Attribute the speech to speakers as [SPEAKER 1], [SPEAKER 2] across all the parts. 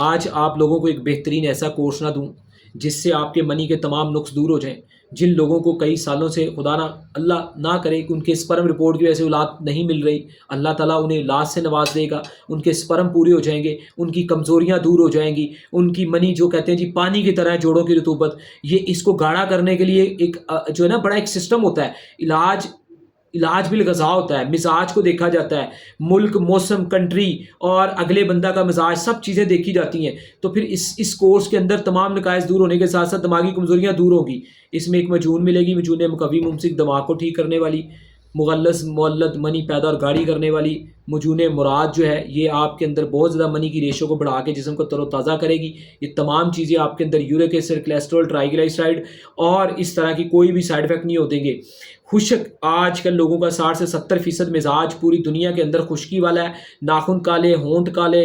[SPEAKER 1] آج آپ لوگوں کو ایک بہترین ایسا کورس نہ دوں جس سے آپ کے منی کے تمام نقص دور ہو جائیں. جن لوگوں کو کئی سالوں سے خدا نہ اللہ نہ کرے کہ ان کے اسپرم رپورٹ کی وجہ سے اولاد نہیں مل رہی، اللہ تعالیٰ انہیں اولاد سے نواز دے گا، ان کے اسپرم پورے ہو جائیں گے، ان کی کمزوریاں دور ہو جائیں گی، ان کی منی جو کہتے ہیں جی پانی کی طرح ہے جوڑوں کی رطوبت، یہ اس کو گاڑھا کرنے کے لیے ایک جو ہے نا بڑا ایک سسٹم ہوتا ہے. علاج بالغذا ہوتا ہے، مزاج کو دیکھا جاتا ہے، ملک، موسم، کنٹری اور اگلے بندہ کا مزاج، سب چیزیں دیکھی جاتی ہیں. تو پھر اس کورس کے اندر تمام نقائص دور ہونے کے ساتھ ساتھ دماغی کمزوریاں دور ہوں گی. اس میں ایک مجون ملے گی، مجون مقوی ممسک، دماغ کو ٹھیک کرنے والی، مغلظ مولد منی پیدا اور گاڑی کرنے والی. مجون مراد جو ہے یہ آپ کے اندر بہت زیادہ منی کی ریشو کو بڑھا کے جسم کو تر و تازہ کرے گی. یہ تمام چیزیں آپ کے اندر یورک ایسڈ، کولیسٹرول، ٹرائیگلائسرائڈ اور اس طرح کی کوئی بھی سائیڈ افیکٹ نہیں ہوتے گے. خشک آج کل لوگوں کا 60 سے 70% مزاج پوری دنیا کے اندر خشکی والا ہے. ناخن کالے، ہونٹ کالے،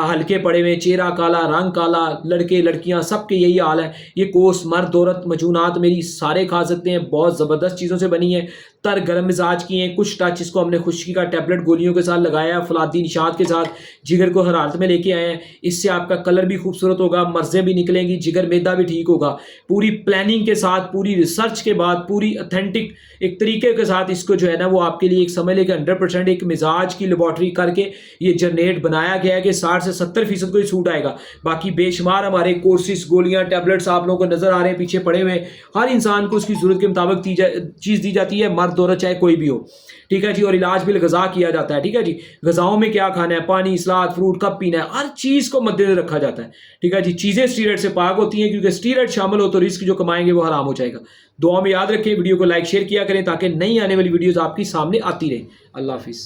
[SPEAKER 1] ہلکے پڑے ہوئے، چہرہ کالا، رنگ کالا، لڑکے لڑکیاں سب کے یہی حال ہے. یہ کورس مرد عورت مجونات میری سارے کھا سکتے ہیں، بہت زبردست چیزوں سے بنی ہے، تر گرم مزاج کی ہیں. کچھ ٹچ اس کو ہم نے خشکی کا ٹیبلٹ گولیوں کے ساتھ لگایا، فولادی نشاط کے ساتھ جگر کو حرارت میں لے کے آئے ہیں. اس سے آپ کا کلر بھی خوبصورت ہوگا، مرزیں بھی نکلیں گی، جگر میدا بھی ٹھیک ہوگا. پوری پلاننگ کے ساتھ، پوری ریسرچ کے بعد، پوری اتھینٹک ایک طریقے کے ساتھ اس کو جو ہے نا وہ آپ کے لیے ایک سمجھ لے کہ 100% ایک مزاج کی لیبارٹری کر کے یہ جنریٹ بنایا گیا ہے کہ 60 سے 70% کو ہی سوٹ آئے گا. باقی بے شمار ہمارے کورسز، گولیاں، ٹیبلٹس آپ لوگوں کو نظر آ رہے ہیں پیچھے پڑے ہوئے. ہر انسان کو اس کی ضرورت کے مطابق چیز دی جاتی ہے، مرد عورت چاہے کوئی بھی ہو. ٹھیک ہے جی. اور علاج بالغذا کیا جاتا ہے. ٹھیک ہے جی. غذاؤں میں کیا کھانا ہے، پانی، سلاد، فروٹ کب پینا ہے، ہر چیز کو مد نظر رکھا جاتا ہے. ٹھیک ہے جی. چیزیں اسٹیرائڈ سے پاک ہوتی ہیں، کیونکہ اسٹیرائڈ شامل ہو تو رزق جو کمائیں گے وہ حرام ہو جائے گا. دعا میں یاد رکھیں، ویڈیو کو لائک شیئر کیا کریں تاکہ نئی آنے والی ویڈیوز آپ کی سامنے آتی رہیں. اللہ حافظ.